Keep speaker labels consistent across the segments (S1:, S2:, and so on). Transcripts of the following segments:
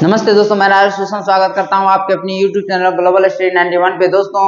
S1: नमस्ते दोस्तों, मैं राजेश स्वागत करता हूं आपके अपनी YouTube चैनल ग्लोबल स्टडी 91 पे। दोस्तों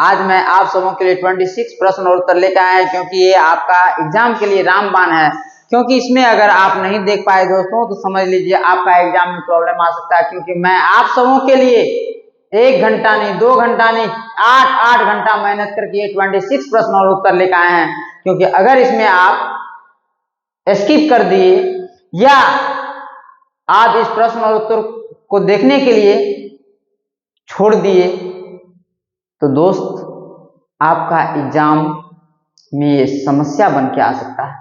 S1: आज मैं आप सबों के लिए 26 प्रश्न और उत्तर लेकर आया, क्योंकि ये आपका एग्जाम के लिए रामबाण है। क्योंकि इसमें अगर आप नहीं देख पाए दोस्तों तो समझ लीजिए आपका एग्जाम में प्रॉब्लम आ सकता है। क्योंकि मैं आप सबों के लिए 1 घंटा नहीं, 2 घंटा नहीं, 8 घंटा मेहनत करके 26 प्रश्न और उत्तर लेकर आए हैं। क्योंकि अगर इसमें आप स्किप कर दिए या आप इस प्रश्न और उत्तर को देखने के लिए छोड़ दिए तो दोस्त आपका एग्जाम में ये समस्या बन के आ सकता है।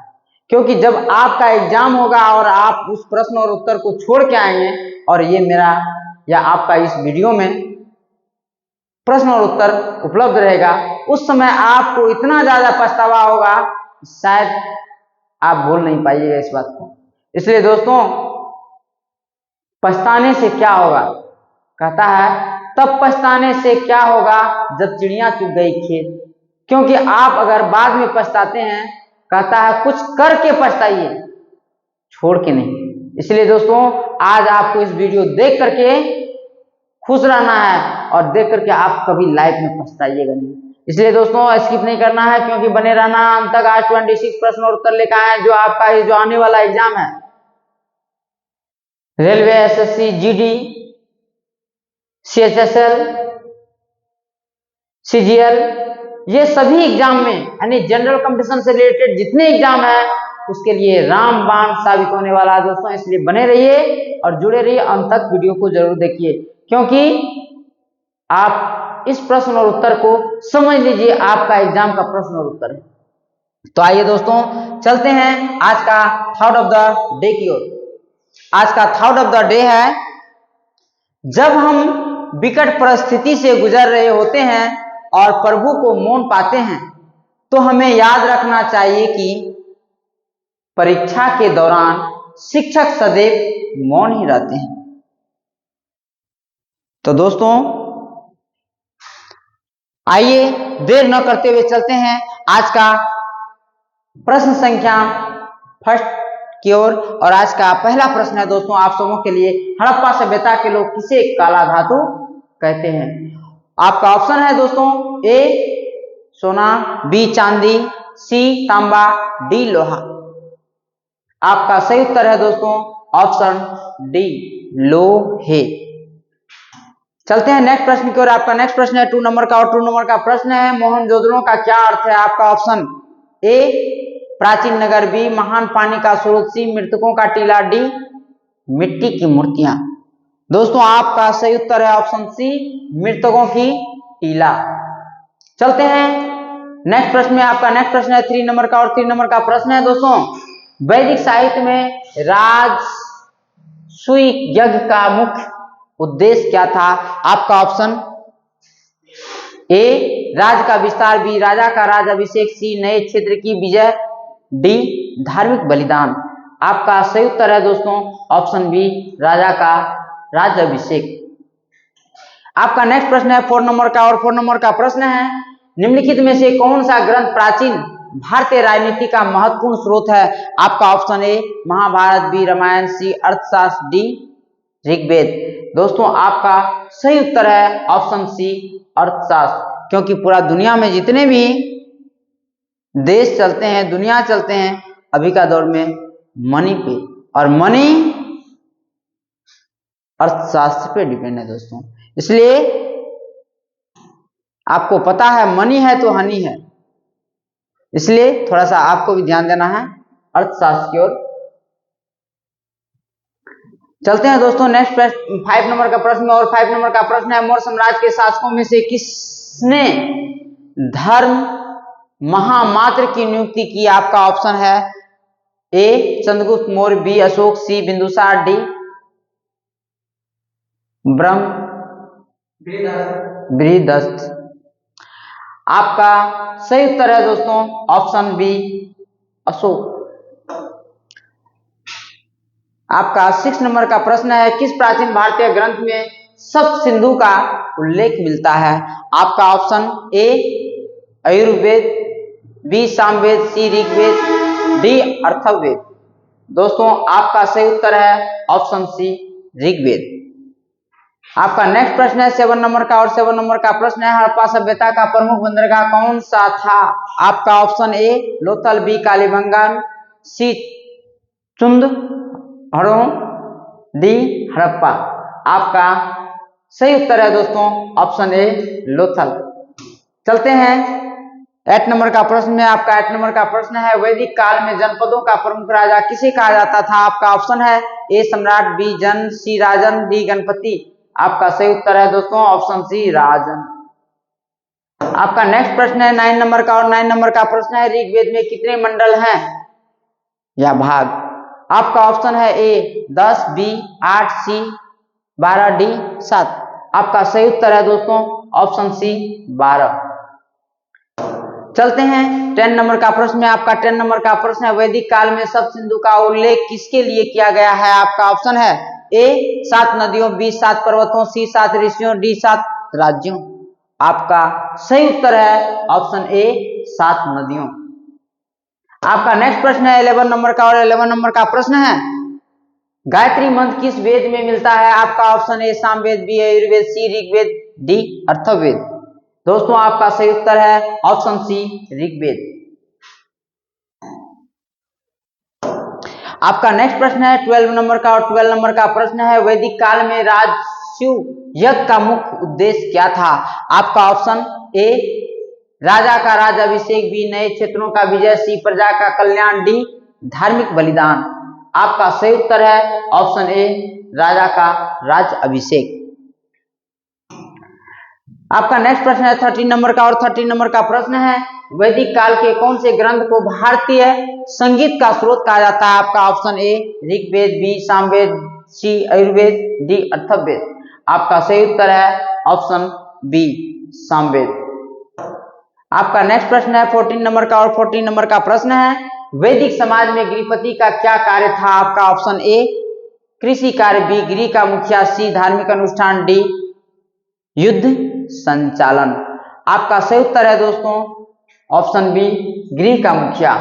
S1: क्योंकि जब आपका एग्जाम होगा और आप उस प्रश्न और उत्तर को छोड़ के आएंगे और ये मेरा या आपका इस वीडियो में प्रश्न और उत्तर उपलब्ध रहेगा, उस समय आपको इतना ज्यादा पछतावा होगा शायद आप भूल नहीं पाइएगा इस बात को। इसलिए दोस्तों पछताने से क्या होगा, कहता है तब पछताने से क्या होगा जब चिड़िया चुग गई खेत। क्योंकि आप अगर बाद में पछताते हैं, कहता है कुछ करके पछताइए, छोड़ के नहीं। इसलिए दोस्तों आज आपको इस वीडियो देख करके खुश रहना है और देख करके आप कभी लाइफ में पछताइएगा नहीं। इसलिए दोस्तों स्किप नहीं करना है, क्योंकि बने रहना अंत तक। आज 26 प्रश्न और उत्तर लेकर आए जो आपका ये जो आने वाला एग्जाम है, railway, SSC, GD, CHSL, CGL, ये सभी एग्जाम में यानी जनरल कंपटीशन से रिलेटेड जितने एग्जाम है उसके लिए रामबाण साबित होने वाला है दोस्तों। इसलिए बने रहिए और जुड़े रहिए, अंत तक वीडियो को जरूर देखिए, क्योंकि आप इस प्रश्न और उत्तर को समझ लीजिए आपका एग्जाम का प्रश्न और उत्तर है। तो आइए दोस्तों चलते हैं आज का थॉट ऑफ द डे की ओर। आज का थॉट ऑफ द डे है, जब हम विकट परिस्थिति से गुजर रहे होते हैं और प्रभु को मौन पाते हैं तो हमें याद रखना चाहिए कि परीक्षा के दौरान शिक्षक सदैव मौन ही रहते हैं। तो दोस्तों आइए देर न करते हुए चलते हैं आज का प्रश्न संख्या फर्स्ट की ओर। और आज का पहला प्रश्न है दोस्तों आप सबों के लिए, हड़प्पा सभ्यता के लोग किसे काला धातु कहते हैं। आपका ऑप्शन है दोस्तों ए सोना, बी चांदी, सी तांबा, डी लोहा। आपका सही उत्तर है दोस्तों ऑप्शन डी लोहे। चलते हैं नेक्स्ट प्रश्न की ओर। आपका नेक्स्ट प्रश्न है 2 नंबर का, और 2 नंबर का प्रश्न है मोहनजोदड़ो का क्या अर्थ है। आपका ऑप्शन ए प्राचीन नगर, बी महान पानी का स्रोत, सी मृतकों का टीला, डी मिट्टी की मूर्तियां। दोस्तों आपका सही उत्तर है ऑप्शन सी मृतकों की टीला। चलते हैं नेक्स्ट प्रश्न में। आपका नेक्स्ट प्रश्न है 3 नंबर का, और 3 नंबर का प्रश्न है दोस्तों वैदिक साहित्य में राजसूय यज्ञ का मुख्य उद्देश्य क्या था। आपका ऑप्शन ए राज का विस्तार, बी राजा का राज अभिषेक, सी नए क्षेत्र की विजय, डी धार्मिक बलिदान। आपका सही उत्तर है दोस्तों ऑप्शन बी राजा का राज अभिषेक। आपका नेक्स्ट प्रश्न है 4 नंबर का, और 4 नंबर का प्रश्न है निम्नलिखित में से कौन सा ग्रंथ प्राचीन भारतीय राजनीति का महत्वपूर्ण स्रोत है। आपका option A Mahabharata, B Ramayana, C Arthashastra, D Rigveda. दोस्तों आपका सही उत्तर है ऑप्शन सी अर्थशास्त्र। क्योंकि पूरा दुनिया में जितने भी देश चलते हैं, दुनिया चलते हैं अभी का दौर में मनी पे, और मनी अर्थशास्त्र पे डिपेंड है दोस्तों। इसलिए आपको पता है मनी है तो हनी है, इसलिए थोड़ा सा आपको भी ध्यान देना है अर्थशास्त्र की ओर। चलते हैं दोस्तों नेक्स्ट प्रश्न 5 नंबर का प्रश्न, और 5 नंबर का प्रश्न है मौर्य साम्राज्य के शासकों में से किसने धर्म महामात्र की नियुक्ति की। आपका ऑप्शन है ए चंद्रगुप्त मौर्य, बी अशोक, सी बिंदुसार, डी बृहदस्थ। आपका सही उत्तर है दोस्तों ऑप्शन बी अशोक। आपका 6 नंबर का प्रश्न है किस प्राचीन भारतीय ग्रंथ में सप्त सिंधु का उल्लेख मिलता है। आपका option A Ayurveda, B Samaveda, C Rigveda, D Atharvaveda. दोस्तों आपका सही उत्तर है ऑप्शन सी ऋग्वेद। आपका नेक्स्ट प्रश्न है 7 नंबर का, और 7 नंबर का प्रश्न है हड़प्पा सभ्यता का प्रमुख बंदरगाह कौन सा था? आपका option A Lothal, B Kalibangan, C Chanhudaro, D Harappa. आपका सही उत्तर है दोस्तों ऑप्शन ए लोथल। चलते हैं 8 नंबर का प्रश्न में। आपका 8 नंबर का प्रश्न है वैदिक काल में जनपदों का प्रमुख राजा किसे कहा जाता था? आपका ऑप्शन है ए सम्राट, बी जन, सी राजन, डी गणपति। आपका सही उत्तर है दोस्तों ऑप्शन सी राजन। आपका नेक्स्ट प्रश्न है 9 नंबर का, और 9 नंबर का प्रश्न है ऋग्वेद में कितने मंडल हैं या भाग? आपका ऑप्शन है ए 10, बी 8, सी 12, डी 7। आपका सही उत्तर है दोस्तों ऑप्शन सी 12। चलते हैं 10 नंबर का प्रश्न में। आपका 10 नंबर का प्रश्न है वैदिक काल में सप्त सिंधु का उल्लेख किसके लिए किया गया है? आपका ऑप्शन है ए 7 नदियों, बी 7 पर्वतों, सी 7 ऋषियों, डी 7 राज्यों। आपका सही उत्तर है ऑप्शन ए 7 नदियों। आपका नेक्स्ट प्रश्न है 11 नंबर का, और 11 नंबर का प्रश्न है गायत्री मंत्र किस वेद में मिलता है? आपका option A Samaveda, B Ayurveda, C Rigveda, D Atharvaveda. दोस्तों आपका सही उत्तर है ऑप्शन सी ऋग्वेद। आपका नेक्स्ट प्रश्न है 12 नंबर का, और 12 नंबर का प्रश्न है वैदिक काल में राजसूय यज्ञ का मुख्य उद्देश्य क्या था? आपका ऑप्शन ए राजा का राज्याभिषेक, बी नए क्षेत्रों का विजय, सी प्रजा का कल्याण, डी धार्मिक बलिदान। आपका सही उत्तर है ऑप्शन ए राजा का राज्याभिषेक। आपका नेक्स्ट प्रश्न है 13 नंबर का, और 13 नंबर का प्रश्न है वैदिक काल के कौन से ग्रंथ को भारतीय संगीत का स्रोत कहा जाता है? आपका option A Rigveda, B Samaveda, C Ayurveda, D Atharvaveda. आपका सही उत्तर है ऑप्शन बी सामवेद। आपका नेक्स्ट प्रश्न है 14 नंबर का, और 14 नंबर का प्रश्न है वैदिक समाज में गृहपति का क्या कार्य था? आपका ऑप्शन ए कृषि कार्य, बी गृह का मुखिया, सी धार्मिक अनुष्ठान, डी युद्ध संचालन। आपका सही उत्तर है दोस्तों ऑप्शन बी गृह का मुखिया।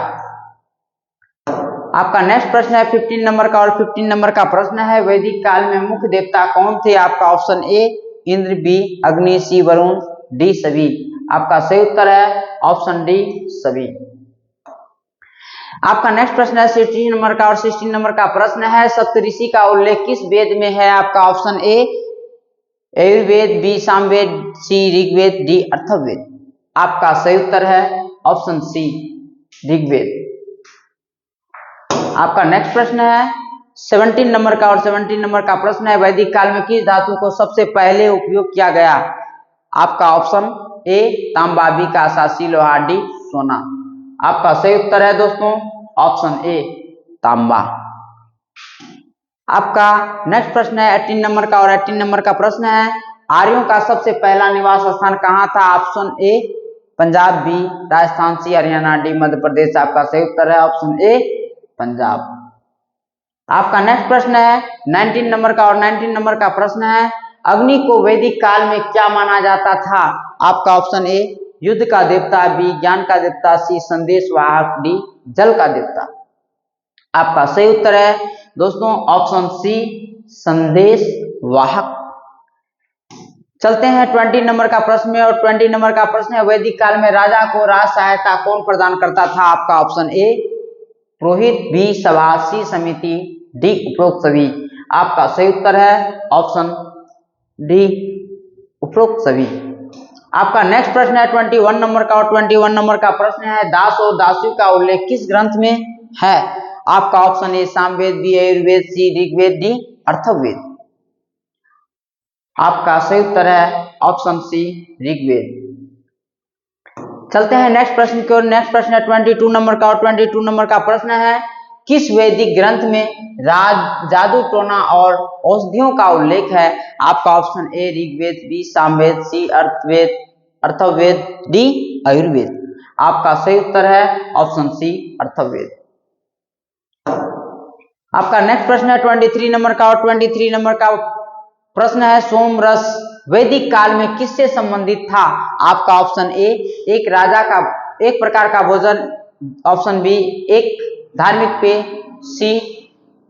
S1: आपका नेक्स्ट प्रश्न है 15 नंबर का, और 15 नंबर का प्रश्न है वैदिक काल में मुख्य देवता कौन थे? आपका ऑप्शन ए इंद्र, बी अग्नि, सी वरुण, डी सभी। आपका सही उत्तर है ऑप्शन डी सभी। आपका नेक्स्ट प्रश्न है 16 नंबर का, और 16 नंबर का प्रश्न है सप्तऋषि का उल्लेख किस वेद में है? आपका option A Ayurveda, B Samaveda, C Rigveda, D Atharvaveda. आपका सही उत्तर है ऑप्शन सी ऋग्वेद। आपका नेक्स्ट प्रश्न है 17 नंबर का, और 17 नंबर का प्रश्न है वैदिक काल में किस धातु को सबसे पहले उपयोग किया गया? आपका ऑप्शन ए तांबा, बी कांसा, लोहा, डी सोना। आपका सही उत्तर है दोस्तों ऑप्शन ए तांबा। आपका नेक्स्ट प्रश्न है 18 नंबर का, और 18 नंबर का प्रश्न है आर्यों का सबसे पहला निवास स्थान कहाँ था? Option A Punjab, B Rajasthan, C Haryana, D Madhya Pradesh. आपका सही उत्तर है ऑप्शन ए पंजाब। आपका नेक्स्ट प्रश्न है 19 नंबर का, और 19 नंबर का प्रश्न है अग्नि को वैदिक काल में क्या माना जाता था? आपका ऑप्शन ए युद्ध का देवता, बी ज्ञान का देवता, सी संदेश वाहक, डी जल का देवता। आपका सही उत्तर है दोस्तों ऑप्शन सी संदेश वाहक। चलते हैं 20 नंबर का प्रश्न में, और 20 नंबर का प्रश्न है वैदिक काल में राजा को राज सहायता कौन प्रदान करता था? आपका ऑप्शन ए पुरोहित, बी सभा, सी समिति, डी उपरोक्त सभी। आपका सही उत्तर है ऑप्शन डी उपरोक्त सभी। आपका नेक्स्ट प्रश्न है 21 नंबर का, और 21 नंबर का प्रश्न है दास और दासियों का उल्लेख किस ग्रंथ में है? आपका option A Samaveda, B Ayurveda, C Rigveda, D Atharvaveda. आपका सही उत्तर है ऑप्शन सी ऋग्वेद। चलते हैं नेक्स्ट प्रश्न की ओर। नेक्स्ट प्रश्न है 22 नंबर का, और 22 नंबर का प्रश्न है किस वैदिक ग्रंथ में जादू टोना और औषधियों का उल्लेख है? आपका option A Rigveda, B Samaveda, C Atharvaveda, D Ayurveda. आपका सही उत्तर है ऑप्शन सी अथर्ववेद। आपका नेक्स्ट प्रश्न है 23 नंबर का, और 23 नंबर का प्रश्न है सोम रस वैदिक काल में किससे संबंधित था? आपका ऑप्शन ए एक राजा का एक प्रकार का भोजन, ऑप्शन बी एक धार्मिक पेय, सी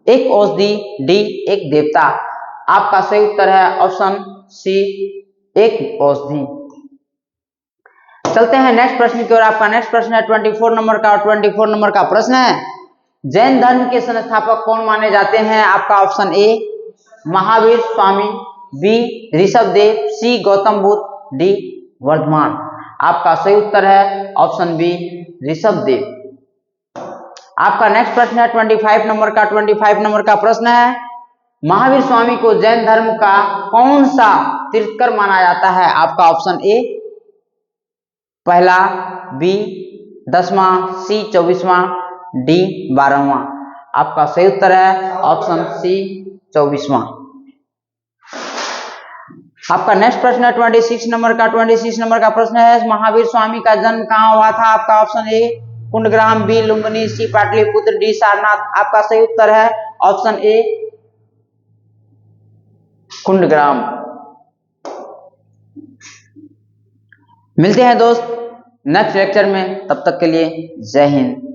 S1: एक औषधि, डी एक देवता। आपका सही उत्तर है ऑप्शन सी, एक औषधि। चलते हैं नेक्स्ट प्रश्न की ओर। आपका नेक्स्ट प्रश्न है 24 नंबर का, और 24 नंबर का प्रश्न है जैन धर्म के संस्थापक कौन माने जाते हैं? आपका option A Mahavir Swami, B Rishabhdev, C Gautam Buddha, D Vardhaman. आपका सही उत्तर है ऑप्शन बी ऋषभदेव। आपका नेक्स्ट प्रश्न है 25 नंबर का। 25 नंबर का प्रश्न है महावीर स्वामी को जैन धर्म का कौन सा तीर्थकर माना जाता है? आपका ऑप्शन ए पहला, बी 10वां, सी 24वां, डी 12वां। आपका सही उत्तर है ऑप्शन सी 24वां। आपका नेक्स्ट प्रश्न है 26 नंबर का। 26 नंबर का प्रश्न है महावीर स्वामी का जन्म कहाँ हुआ था? आपका option A Kundagram, B Lumbini, C Pataliputra, D Sarnath. आपका सही उत्तर है ऑप्शन ए कुंडग्राम। मिलते हैं दोस्त नेक्स्ट लेक्चर में, तब तक के लिए जय हिंद।